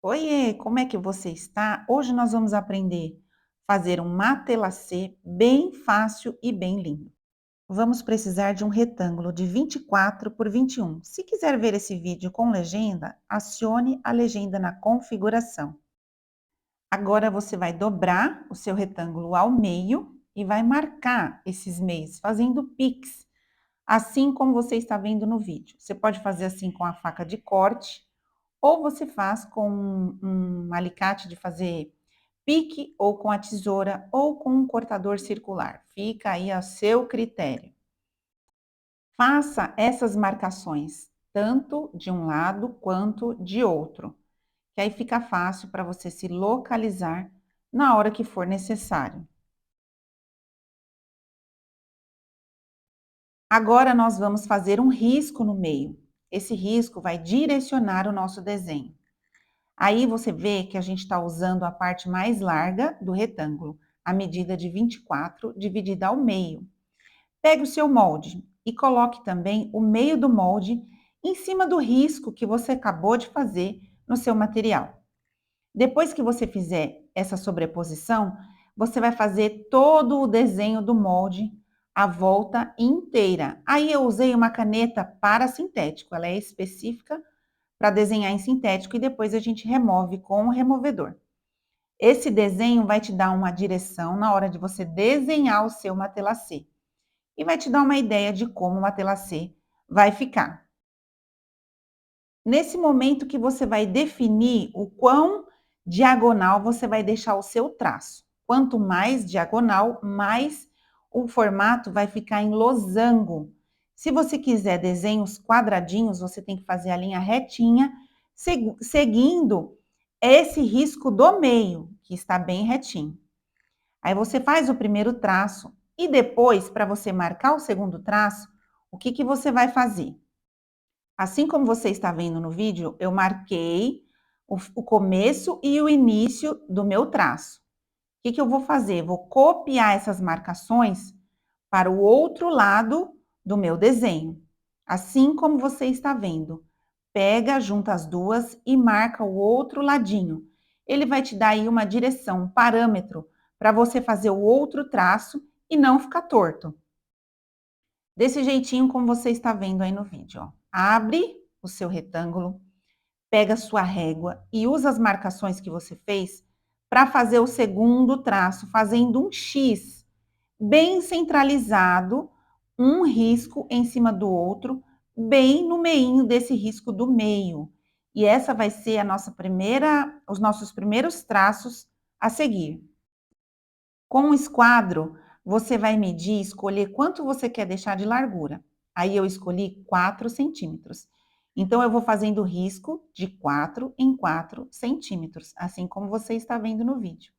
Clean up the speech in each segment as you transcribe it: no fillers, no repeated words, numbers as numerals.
Oiê, como é que você está? Hoje nós vamos aprender a fazer um matelassê bem fácil e bem lindo. Vamos precisar de um retângulo de 24 por 21. Se quiser ver esse vídeo com legenda, acione a legenda na configuração. Agora você vai dobrar o seu retângulo ao meio e vai marcar esses meios, fazendo pix, assim como você está vendo no vídeo. Você pode fazer assim com a faca de corte, ou você faz com um alicate de fazer pique, ou com a tesoura, ou com um cortador circular. Fica aí a seu critério. Faça essas marcações, tanto de um lado quanto de outro, que aí fica fácil para você se localizar na hora que for necessário. Agora nós vamos fazer um risco no meio. Esse risco vai direcionar o nosso desenho. Aí você vê que a gente está usando a parte mais larga do retângulo, a medida de 24 dividida ao meio. Pegue o seu molde e coloque também o meio do molde em cima do risco que você acabou de fazer no seu material. Depois que você fizer essa sobreposição, você vai fazer todo o desenho do molde a volta inteira. Aí eu usei uma caneta para sintético, ela é específica para desenhar em sintético e depois a gente remove com o removedor. Esse desenho vai te dar uma direção na hora de você desenhar o seu matelassê e vai te dar uma ideia de como o matelassê vai ficar. Nesse momento que você vai definir o quão diagonal você vai deixar o seu traço. Quanto mais diagonal, mais o formato vai ficar em losango. Se você quiser desenhos quadradinhos, você tem que fazer a linha retinha, seguindo esse risco do meio, que está bem retinho. Aí você faz o primeiro traço e depois, para você marcar o segundo traço, o que você vai fazer? Assim como você está vendo no vídeo, eu marquei o começo e o início do meu traço. O que eu vou fazer? Vou copiar essas marcações para o outro lado do meu desenho. Assim como você está vendo. Pega, junta as duas e marca o outro ladinho. Ele vai te dar aí uma direção, um parâmetro, para você fazer o outro traço e não ficar torto. Desse jeitinho como você está vendo aí no vídeo, ó. Abre o seu retângulo, pega a sua régua e usa as marcações que você fez para fazer o segundo traço, fazendo um X bem centralizado, um risco em cima do outro, bem no meinho desse risco do meio. E essa vai ser a nossa os nossos primeiros traços a seguir. Com o esquadro, você vai medir, escolher quanto você quer deixar de largura. Aí eu escolhi 4 centímetros. Então, eu vou fazendo risco de 4 em 4 centímetros, assim como você está vendo no vídeo.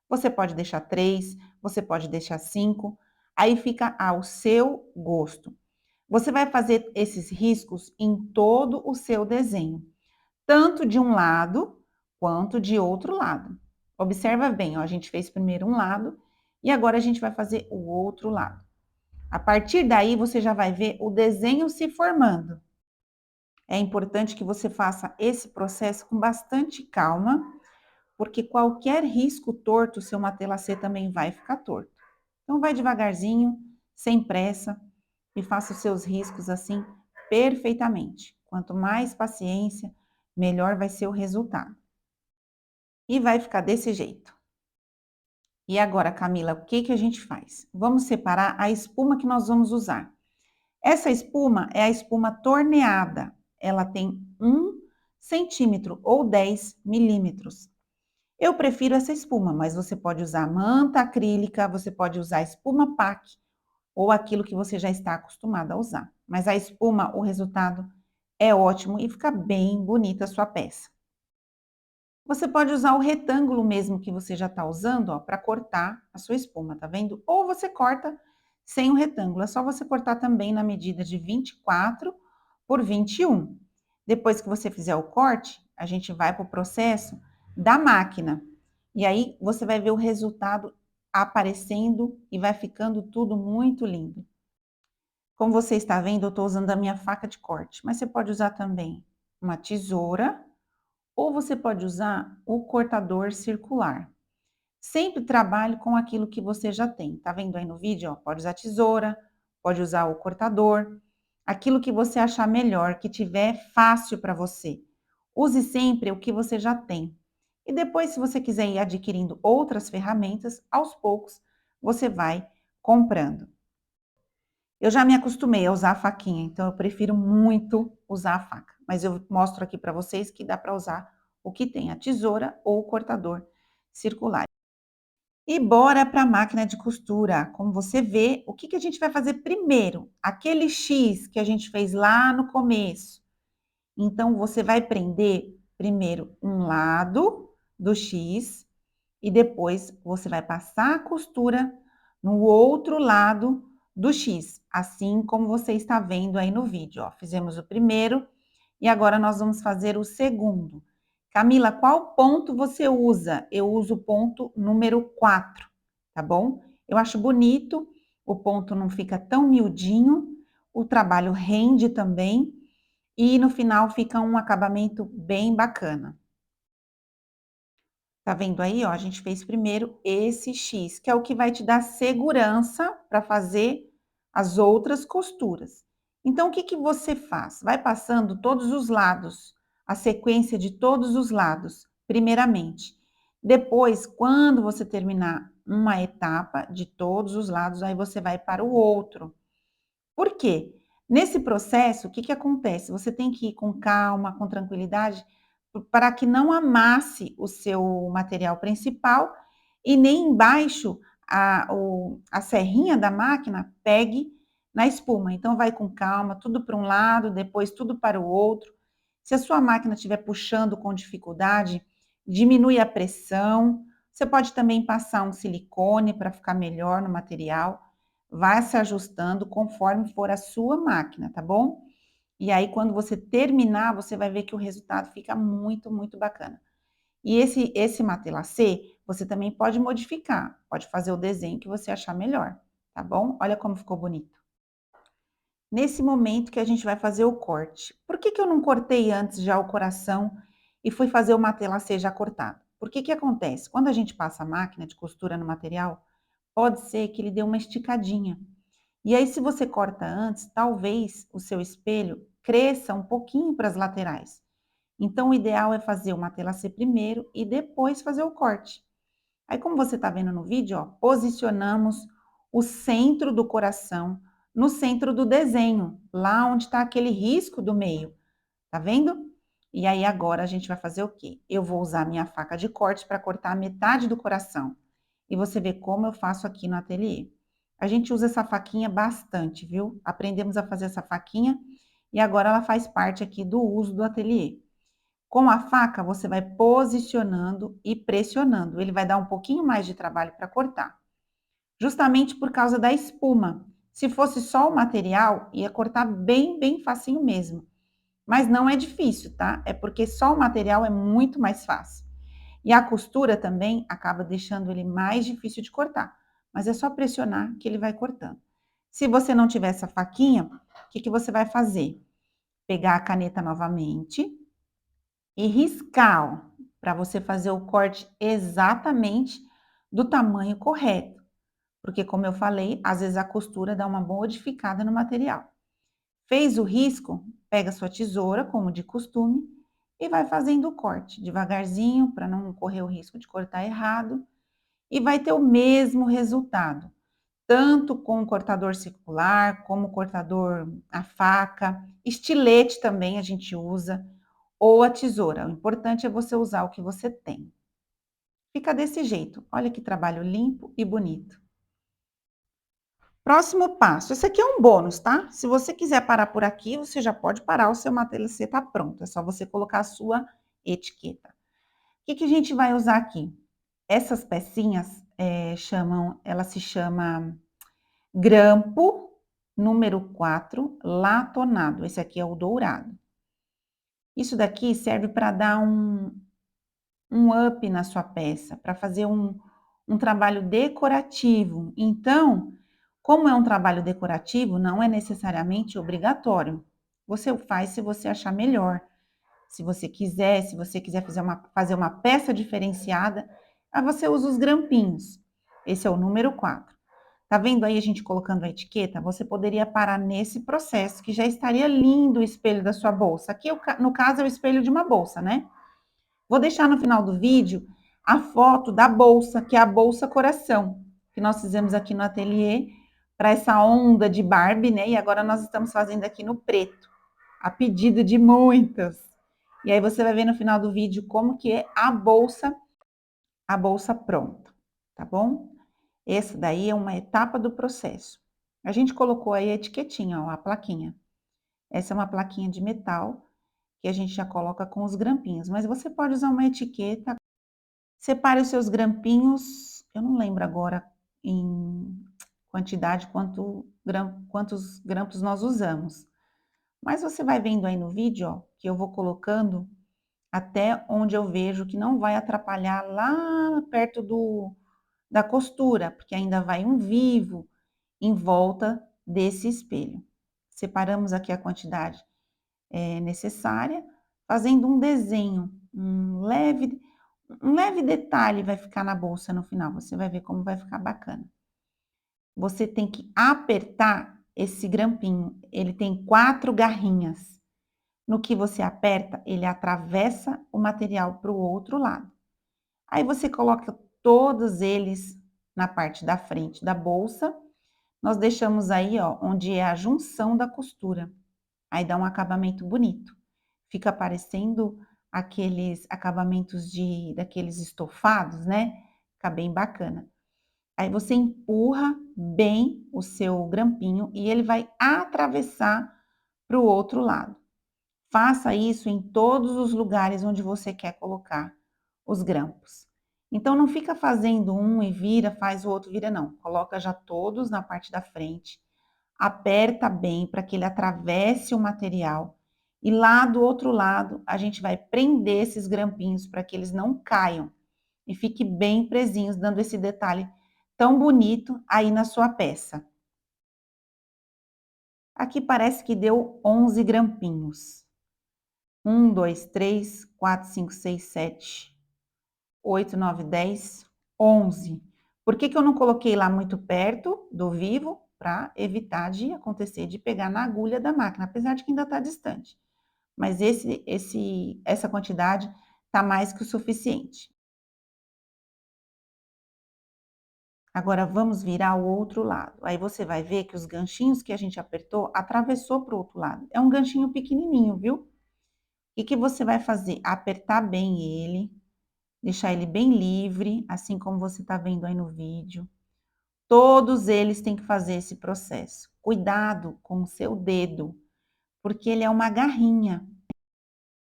Você pode deixar 3, você pode deixar 5, aí fica ao seu gosto. Você vai fazer esses riscos em todo o seu desenho, tanto de um lado quanto de outro lado. Observa bem, ó, a gente fez primeiro um lado e agora a gente vai fazer o outro lado. A partir daí, você já vai ver o desenho se formando. É importante que você faça esse processo com bastante calma, porque qualquer risco torto, o seu matelassê também vai ficar torto. Então, vai devagarzinho, sem pressa, e faça os seus riscos assim perfeitamente. Quanto mais paciência, melhor vai ser o resultado. E vai ficar desse jeito. E agora, Camila, o que a gente faz? Vamos separar a espuma que nós vamos usar. Essa espuma é a espuma torneada. Ela tem 1 centímetro ou 10 milímetros. Eu prefiro essa espuma, mas você pode usar manta acrílica, você pode usar espuma PAC ou aquilo que você já está acostumado a usar. Mas a espuma, o resultado é ótimo e fica bem bonita a sua peça. Você pode usar o retângulo mesmo que você já está usando, para cortar a sua espuma, tá vendo? Ou você corta sem o retângulo, é só você cortar também na medida de 24 por 21. Depois que você fizer o corte, a gente vai para o processo da máquina. E aí você vai ver o resultado aparecendo e vai ficando tudo muito lindo. Como você está vendo, eu estou usando a minha faca de corte, mas você pode usar também uma tesoura ou você pode usar o cortador circular. Sempre trabalhe com aquilo que você já tem. Tá vendo aí no vídeo? Ó, pode usar tesoura, pode usar o cortador, aquilo que você achar melhor, que tiver fácil para você. Use sempre o que você já tem. E depois, se você quiser ir adquirindo outras ferramentas, aos poucos você vai comprando. Eu já me acostumei a usar a faquinha, então eu prefiro muito usar a faca. Mas eu mostro aqui para vocês que dá para usar o que tem, a tesoura ou o cortador circular. E bora para a máquina de costura. Como você vê, o que que a gente vai fazer primeiro? Aquele X que a gente fez lá no começo. Então, você vai prender primeiro um lado do X e depois você vai passar a costura no outro lado do X, assim como você está vendo aí no vídeo. Ó, fizemos o primeiro e agora nós vamos fazer o segundo. Camila, qual ponto você usa? Eu uso o ponto número 4, tá bom? Eu acho bonito, o ponto não fica tão miudinho, o trabalho rende também e no final fica um acabamento bem bacana. Tá vendo aí, ó? A gente fez primeiro esse X, que é o que vai te dar segurança para fazer as outras costuras. Então, o que que você faz? Vai passando todos os lados, a sequência de todos os lados, primeiramente. Depois, quando você terminar uma etapa de todos os lados, aí você vai para o outro. Por quê? Nesse processo, o que que acontece? Você tem que ir com calma, com tranquilidade, para que não amasse o seu material principal e nem embaixo a serrinha da máquina pegue na espuma. Então, vai com calma, tudo para um lado, depois tudo para o outro. Se a sua máquina estiver puxando com dificuldade, diminui a pressão. Você pode também passar um silicone para ficar melhor no material. Vai se ajustando conforme for a sua máquina, tá bom? E aí, quando você terminar, você vai ver que o resultado fica muito, muito bacana. E esse matelacê, você também pode modificar, pode fazer o desenho que você achar melhor, tá bom? Olha como ficou bonito. Nesse momento que a gente vai fazer o corte. Por que que eu não cortei antes já o coração e fui fazer o matelacê já cortado? Porque que acontece? Quando a gente passa a máquina de costura no material, pode ser que ele dê uma esticadinha. E aí, se você corta antes, talvez o seu espelho cresça um pouquinho para as laterais. Então, o ideal é fazer o matelacê primeiro e depois fazer o corte. Aí, como você está vendo no vídeo, ó, posicionamos o centro do coração no centro do desenho, lá onde está aquele risco do meio. Tá vendo? E aí, agora a gente vai fazer o quê? Eu vou usar minha faca de corte para cortar a metade do coração. E você vê como eu faço aqui no ateliê. A gente usa essa faquinha bastante, viu? Aprendemos a fazer essa faquinha e agora ela faz parte aqui do uso do ateliê. Com a faca, você vai posicionando e pressionando. Ele vai dar um pouquinho mais de trabalho para cortar, justamente por causa da espuma. Se fosse só o material, ia cortar bem, bem facinho mesmo. Mas não é difícil, tá? É porque só o material é muito mais fácil. E a costura também acaba deixando ele mais difícil de cortar. Mas é só pressionar que ele vai cortando. Se você não tiver essa faquinha, o que que você vai fazer? Pegar a caneta novamente e riscar, para você fazer o corte exatamente do tamanho correto. Porque, como eu falei, às vezes a costura dá uma modificada no material. Fez o risco, pega sua tesoura, como de costume, e vai fazendo o corte devagarzinho, para não correr o risco de cortar errado, e vai ter o mesmo resultado, tanto com o cortador circular, como o cortador a faca, estilete também a gente usa, ou a tesoura. O importante é você usar o que você tem. Fica desse jeito. Olha que trabalho limpo e bonito. Próximo passo. Esse aqui é um bônus, tá? Se você quiser parar por aqui, você já pode parar, o seu matelacê tá pronto. É só você colocar a sua etiqueta. O que que a gente vai usar aqui? Essas pecinhas ela se chama grampo número 4 latonado. Esse aqui é o dourado. Isso daqui serve para dar um up na sua peça, para fazer um trabalho decorativo. Então, como é um trabalho decorativo, não é necessariamente obrigatório. Você faz se você achar melhor. se você quiser fazer uma peça diferenciada, aí você usa os grampinhos. Esse é o número 4. Tá vendo aí a gente colocando a etiqueta? Você poderia parar nesse processo, que já estaria lindo o espelho da sua bolsa. Aqui, no caso, é o espelho de uma bolsa, né? Vou deixar no final do vídeo a foto da bolsa, que é a bolsa coração, que nós fizemos aqui no ateliê para essa onda de Barbie, né? E agora nós estamos fazendo aqui no preto, a pedido de muitas. E aí você vai ver no final do vídeo como que é a bolsa pronta, tá bom? Essa daí é uma etapa do processo. A gente colocou aí a etiquetinha, ó, a plaquinha. Essa é uma plaquinha de metal que a gente já coloca com os grampinhos, mas você pode usar uma etiqueta. Separe os seus grampinhos, eu não lembro agora em quantidade quantos grampos nós usamos. Mas você vai vendo aí no vídeo, ó, que eu vou colocando até onde eu vejo que não vai atrapalhar lá perto da costura, porque ainda vai um vivo em volta desse espelho. Separamos aqui a quantidade necessária, fazendo um desenho, um leve detalhe vai ficar na bolsa no final, você vai ver como vai ficar bacana. Você tem que apertar esse grampinho, ele tem 4 garrinhas. No que você aperta, ele atravessa o material para o outro lado. Aí você coloca todos eles na parte da frente da bolsa. Nós deixamos aí, ó, onde é a junção da costura. Aí dá um acabamento bonito. Fica parecendo aqueles acabamentos daqueles estofados, né? Fica bem bacana. Aí você empurra bem o seu grampinho e ele vai atravessar para o outro lado. Faça isso em todos os lugares onde você quer colocar os grampos. Então, não fica fazendo um e vira, faz o outro, vira, não. Coloca já todos na parte da frente, aperta bem para que ele atravesse o material. E lá do outro lado, a gente vai prender esses grampinhos para que eles não caiam e fiquem bem presinhos, dando esse detalhe tão bonito aí na sua peça. Aqui parece que deu 11 grampinhos. 1, 2, 3, 4, 5, 6, 7, 8, 9, 10, 11. Por que eu não coloquei lá muito perto do vivo? Para evitar de acontecer de pegar na agulha da máquina, apesar de que ainda está distante. Mas essa quantidade está mais que o suficiente. Agora, vamos virar o outro lado. Aí você vai ver que os ganchinhos que a gente apertou, atravessou para o outro lado. É um ganchinho pequenininho, viu? O que você vai fazer? Apertar bem ele, deixar ele bem livre, assim como você está vendo aí no vídeo. Todos eles têm que fazer esse processo. Cuidado com o seu dedo, porque ele é uma garrinha.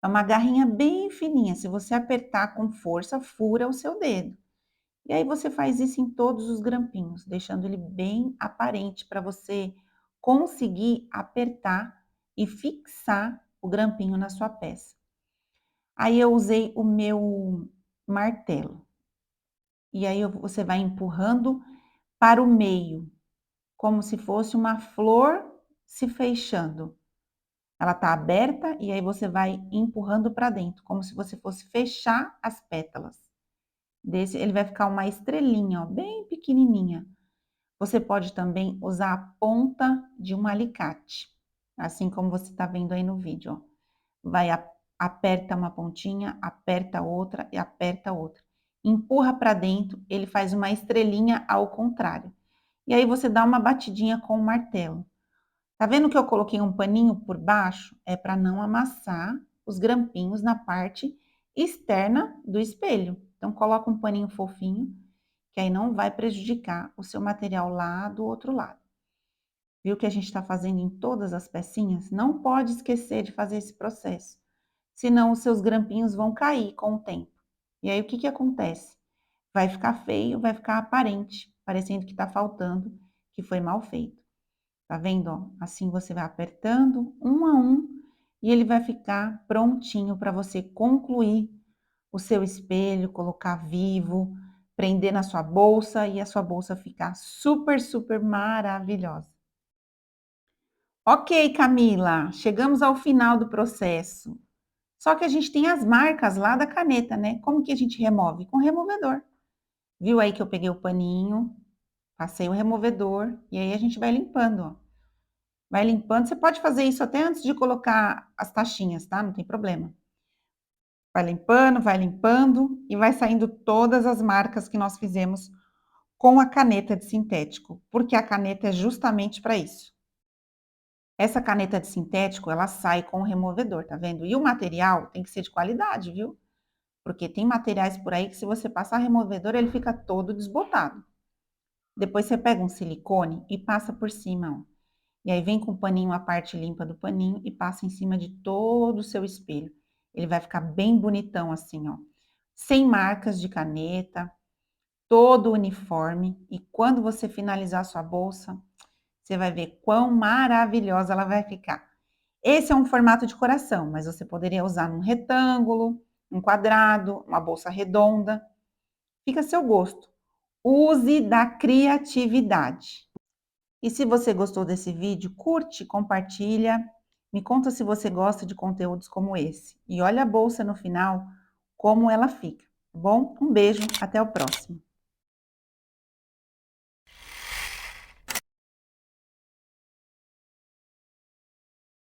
É uma garrinha bem fininha. Se você apertar com força, fura o seu dedo. E aí você faz isso em todos os grampinhos, deixando ele bem aparente para você conseguir apertar e fixar o grampinho na sua peça. Aí eu usei o meu martelo. E aí você vai empurrando para o meio, como se fosse uma flor se fechando. Ela tá aberta e aí você vai empurrando para dentro, como se você fosse fechar as pétalas. Ele vai ficar uma estrelinha, ó, bem pequenininha. Você pode também usar a ponta de um alicate, assim como você está vendo aí no vídeo, ó. Aperta uma pontinha, aperta outra e aperta outra. Empurra para dentro, ele faz uma estrelinha ao contrário. E aí você dá uma batidinha com o martelo. Tá vendo que eu coloquei um paninho por baixo? É para não amassar os grampinhos na parte externa do espelho. Então, coloca um paninho fofinho, que aí não vai prejudicar o seu material lá do outro lado. Viu que a gente está fazendo em todas as pecinhas? Não pode esquecer de fazer esse processo, senão os seus grampinhos vão cair com o tempo. E aí, o que acontece? Vai ficar feio, vai ficar aparente, parecendo que está faltando, que foi mal feito. Tá vendo, ó? Assim você vai apertando um a um e ele vai ficar prontinho para você concluir o seu espelho, colocar vivo, prender na sua bolsa e a sua bolsa ficar super, super maravilhosa. Ok, Camila, chegamos ao final do processo. Só que a gente tem as marcas lá da caneta, né? Como que a gente remove? Com removedor. Viu aí que eu peguei o paninho, passei o removedor e aí a gente vai limpando, ó. Vai limpando. Você pode fazer isso até antes de colocar as taxinhas, tá? Não tem problema. Vai limpando e vai saindo todas as marcas que nós fizemos com a caneta de sintético, porque a caneta é justamente para isso. Essa caneta de sintético, ela sai com o removedor, tá vendo? E o material tem que ser de qualidade, viu? Porque tem materiais por aí que se você passar removedor, ele fica todo desbotado. Depois você pega um silicone e passa por cima, ó. E aí vem com o paninho, a parte limpa do paninho e passa em cima de todo o seu espelho. Ele vai ficar bem bonitão assim, ó. Sem marcas de caneta, todo uniforme. E quando você finalizar a sua bolsa, você vai ver quão maravilhosa ela vai ficar. Esse é um formato de coração, mas você poderia usar num retângulo, um quadrado, uma bolsa redonda. Fica a seu gosto. Use da criatividade. E se você gostou desse vídeo, curte, compartilha. Me conta se você gosta de conteúdos como esse. E olha a bolsa no final, como ela fica, tá bom? Um beijo, até o próximo.